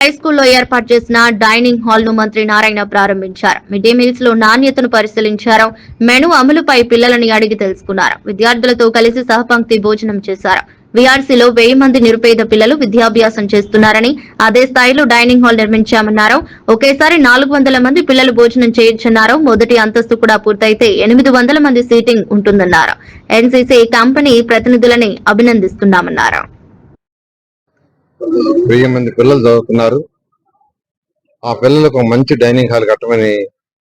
High స్కూల్లో ఏర్పాటు చేసిన డైనింగ్ హాల్ ను మంత్రి నారాయణ ప్రారంభించారు. మిడ్ డే మీల్స్ లో నాణ్యతను పరిశీలించారు. మెను అమలుపై పిల్లలని అడిగి తెలుసుకున్నారు. విద్యార్థులతో కలిసి సహపంక్తి భోజనం చేశారు. వీఆర్సీలో 1000 మంది నిరుపేద పిల్లలు విద్యాభ్యాసం చేస్తున్నారని, అదే స్థాయిలో డైనింగ్ హాల్ నిర్మించామన్నారు. ఒకేసారి 400 మంది పిల్లలు భోజనం చేయొచ్చన్నారు. మొదటి అంతస్తు కూడా పూర్తయితే 800 మంది సీటింగ్ ఉంటుందన్నారు. NCC company ప్రతినిధులని అభినందిస్తున్నామన్నారు. 1000 మంది పిల్లలు చదువుతున్నారు. ఆ పిల్లలకు మంచి డైనింగ్ హాల్ కట్టమని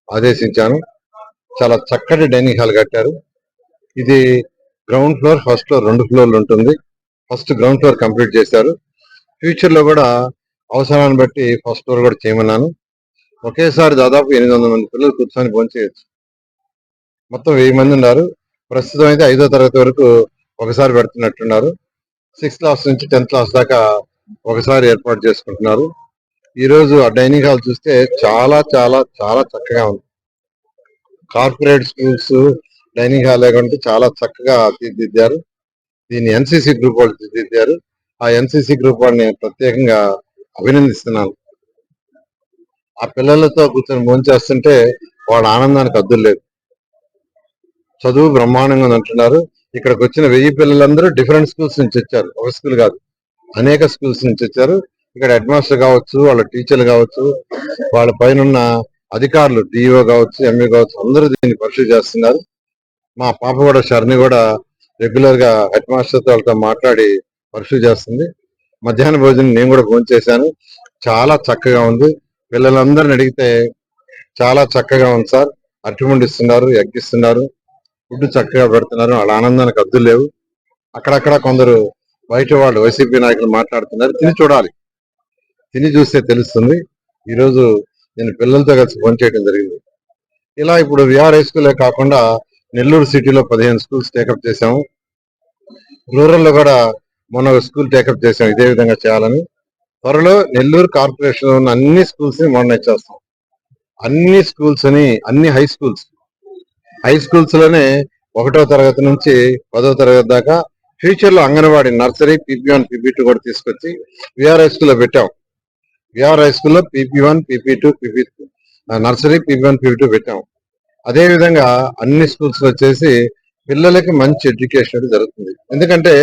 ఆదేశించాను. చాలా చక్కటి డైనింగ్ హాల్ కట్టారు. ఇది గ్రౌండ్ ఫ్లోర్, ఫస్ట్ ఫ్లోర్ 2 ఫ్లోర్లు ఉంటుంది. ఫస్ట్ గ్రౌండ్ ఫ్లోర్ కంప్లీట్ చేశారు. ఫ్యూచర్ లో కూడా అవసరాన్ని బట్టి ఫస్ట్ ఫ్లోర్ కూడా చేయమన్నాను. ఒకేసారి దాదాపు 800 మంది పిల్లలు కూర్చొని భోంచేయచ్చు. మొత్తం 1000 మంది ఉన్నారు. ప్రస్తుతం అయితే 5వ తరగతి వరకు ఒకసారి పెడుతున్నట్టున్నారు. 6th క్లాస్ నుంచి 10th క్లాస్ దాకా ఒకసారి ఏర్పాటు చేసుకుంటున్నారు. ఈ రోజు ఆ డైనింగ్ హాల్ చూస్తే చాలా చాలా చాలా చక్కగా ఉంది. కార్పొరేట్ స్కూల్స్ డైనింగ్ హాల్ లేకుంటే చాలా చక్కగా తీర్చిదిద్దారు. దీన్ని ఎన్సీసీ గ్రూప్ వాళ్ళు తీర్చిదిద్దారు. ఆ ఎన్సీసీ గ్రూప్ వాళ్ళని ప్రత్యేకంగా అభినందిస్తున్నాను. ఆ పిల్లలతో కూర్చొని భోంచేస్తుంటే వాళ్ళ ఆనందానికి హద్దులు లేదు. చదువు బ్రహ్మాండంగా ఉంది అంటున్నారు. ఇక్కడికి వచ్చిన 1000 పిల్లలందరూ డిఫరెంట్ స్కూల్స్ నుంచి వచ్చారు. ఒక స్కూల్ కాదు, అనేక స్కూల్స్ నుంచి వచ్చారు. ఇక్కడ హెడ్ మాస్టర్ కావచ్చు, వాళ్ళ టీచర్లు కావచ్చు, వాళ్ళ పైన ఉన్న అధికారులు డిఓ కావచ్చు, ఎంఈ కావచ్చు, అందరూ దీన్ని పరిశీలి చేస్తున్నారు. మా పాప కూడా షర్ని కూడా రెగ్యులర్ గా హెడ్ మాస్టర్ వాళ్ళతో మాట్లాడి పరిశీలి చేస్తుంది. మధ్యాహ్న భోజనం నేను కూడా భోజనం చేశాను. చాలా చక్కగా ఉంది. పిల్లలందరిని అడిగితే చాలా చక్కగా ఉంది సార్, అరటిముండి ఇస్తున్నారు, ఎగ్ ఇస్తున్నారు, ఫుడ్ చక్కగా పెడుతున్నారు. వాళ్ళ ఆనందానికి హద్దులు లేవు. అక్కడక్కడ కొందరు బయట వాళ్ళు వైసీపీ నాయకులు మాట్లాడుతున్నారు. తిని చూడాలి, తిని చూస్తే తెలుస్తుంది. ఈరోజు నేను పిల్లలతో కలిసి భోంచేయడం జరిగింది. ఇలా ఇప్పుడు విఆర్ హై స్కూలే కాకుండా నెల్లూరు సిటీలో 15 స్కూల్స్ టేకప్ చేశాము. రూరల్ లో కూడా మొన్న స్కూల్ టేకప్ చేశాం ఇదే విధంగా చేయాలని. త్వరలో నెల్లూరు కార్పొరేషన్ లో ఉన్న అన్ని స్కూల్స్ ని మోడర్నైజ్ చేస్తాం. అన్ని స్కూల్స్ ని, అన్ని హై స్కూల్స్ లోనే 1వ తరగతి నుంచి 10వ తరగతి దాకా, ఫ్యూచర్ లో అంగన్వాడీ, నర్సరీ, పీపీ1, పీపీ2 కూడా తీసుకొచ్చి విఆర్ హై స్కూల్లో పెట్టాం. విఆర్ హై స్కూల్లో పీపీ1, పీపీ2, నర్సరీ, పీపీ1, పీపీ2 పెట్టాం. అదే విధంగా అన్ని స్కూల్స్ వచ్చేసి పిల్లలకి మంచి ఎడ్యుకేషన్ జరుగుతుంది. ఎందుకంటే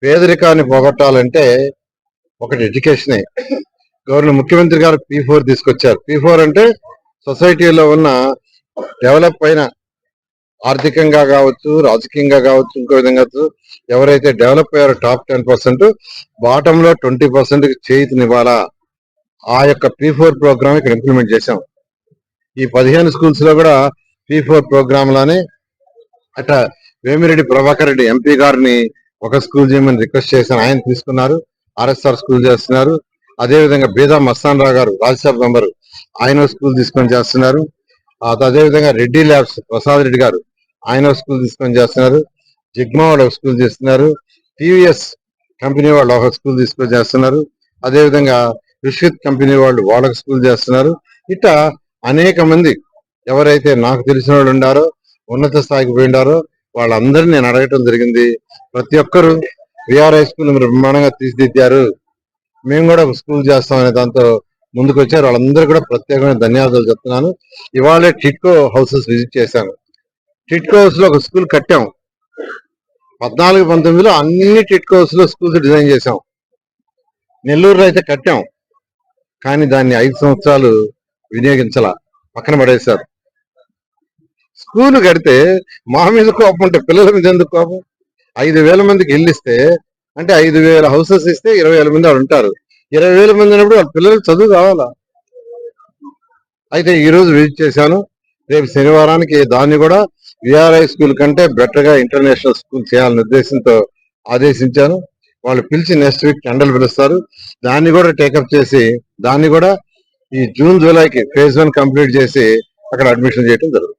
పేదరికాన్ని పోగొట్టాలంటే ఒకటి ఎడ్యుకేషనే. ముఖ్యమంత్రి గారు P4 తీసుకొచ్చారు. P4 అంటే సొసైటీలో ఉన్న డెవలప్ అయిన ఆర్థికంగా కావచ్చు, రాజకీయంగా కావచ్చు, ఇంకో విధంగా ఎవరైతే డెవలప్ అయ్యారో టాప్ 10%, బాటమ్ లో 20% చేతినివ్వాలా. ఆ యొక్క P4 ప్రోగ్రామ్ ఇక్కడ ఇంప్లిమెంట్ చేశాం. ఈ 15 స్కూల్స్ లో కూడా P4 ప్రోగ్రామ్ లానే అట్లా వేమిరెడ్డి ప్రభాకర్ రెడ్డి ఎంపీ గారిని ఒక స్కూల్ చేయమని రిక్వెస్ట్ చేశాను. ఆయన తీసుకున్నారు. ఆర్ఎస్ఆర్ స్కూల్ చేస్తున్నారు. అదే విధంగా బీదా మస్తాన్ రావు గారు, రాజ్యసభ మెంబరు, ఆయన స్కూల్ తీసుకొని చేస్తున్నారు. అదే విధంగా రెడ్డి ల్యాబ్స్ ప్రసాద్ రెడ్డి గారు, ఆయన స్కూల్ తీసుకొని చేస్తున్నారు. జిగ్మా వాళ్ళు ఒక స్కూల్ చేస్తున్నారు. టీవీఎస్ కంపెనీ వాళ్ళు ఒక స్కూల్ తీసుకొని చేస్తున్నారు. అదే విధంగా విశ్విత్ కంపెనీ వాళ్ళు వాళ్ళకి స్కూల్ చేస్తున్నారు. ఇట్లా అనేక మంది ఎవరైతే నాకు తెలిసిన వాళ్ళు ఉండారో, ఉన్నత స్థాయికి పోయిండారో వాళ్ళందరినీ నేను అడగటం జరిగింది. ప్రతి ఒక్కరు విఆర్ హై స్కూల్ బ్రహ్మాండంగా తీర్చిదిద్దారు, మేము కూడా ఒక స్కూల్ చేస్తామనే దాంతో ముందుకు వచ్చారు. వాళ్ళందరూ కూడా ప్రత్యేకమైన ధన్యవాదాలు చెప్తున్నాను. ఇవాళే టిట్కో హౌసెస్ విజిట్ చేశాను. టిట్కో హౌస్ లో ఒక స్కూల్ కట్టాం. 14-19లో అన్ని టిట్కో హౌస్ లో స్కూల్స్ డిజైన్ చేశాం. నెల్లూరులో అయితే కట్టాం, కానీ దాన్ని 5 సంవత్సరాలు వినియోగించాల, పక్కన పడేశారు. స్కూల్ కడితే మా మీద కోపం ఉంటే పిల్లల మీద ఎందుకు కోపం? 5,000 మందికి ఇల్లు ఇస్తే, అంటే 5,000 హౌసెస్ ఇస్తే 20,000 మంది వాళ్ళు ఉంటారు. 20,000 మంది ఉన్నప్పుడు వాళ్ళ పిల్లలకు చదువు కావాలా? అయితే ఈ రోజు విజిట్ చేశాను. రేపు శనివారానికి దాన్ని కూడా విఆర్ హై స్కూల్ కంటే బెటర్ గా ఇంటర్నేషనల్ స్కూల్ చేయాలనే ఉద్దేశంతో ఆదేశించాను. వాళ్ళు పిలిచి నెక్స్ట్ వీక్ టెండర్లు పిలుస్తారు. దాన్ని కూడా టేకప్ చేసి, దాన్ని కూడా ఈ జూన్ జూలైకి ఫేజ్ 1 కంప్లీట్ చేసి అక్కడ అడ్మిషన్ చేయడం జరుగుతుంది.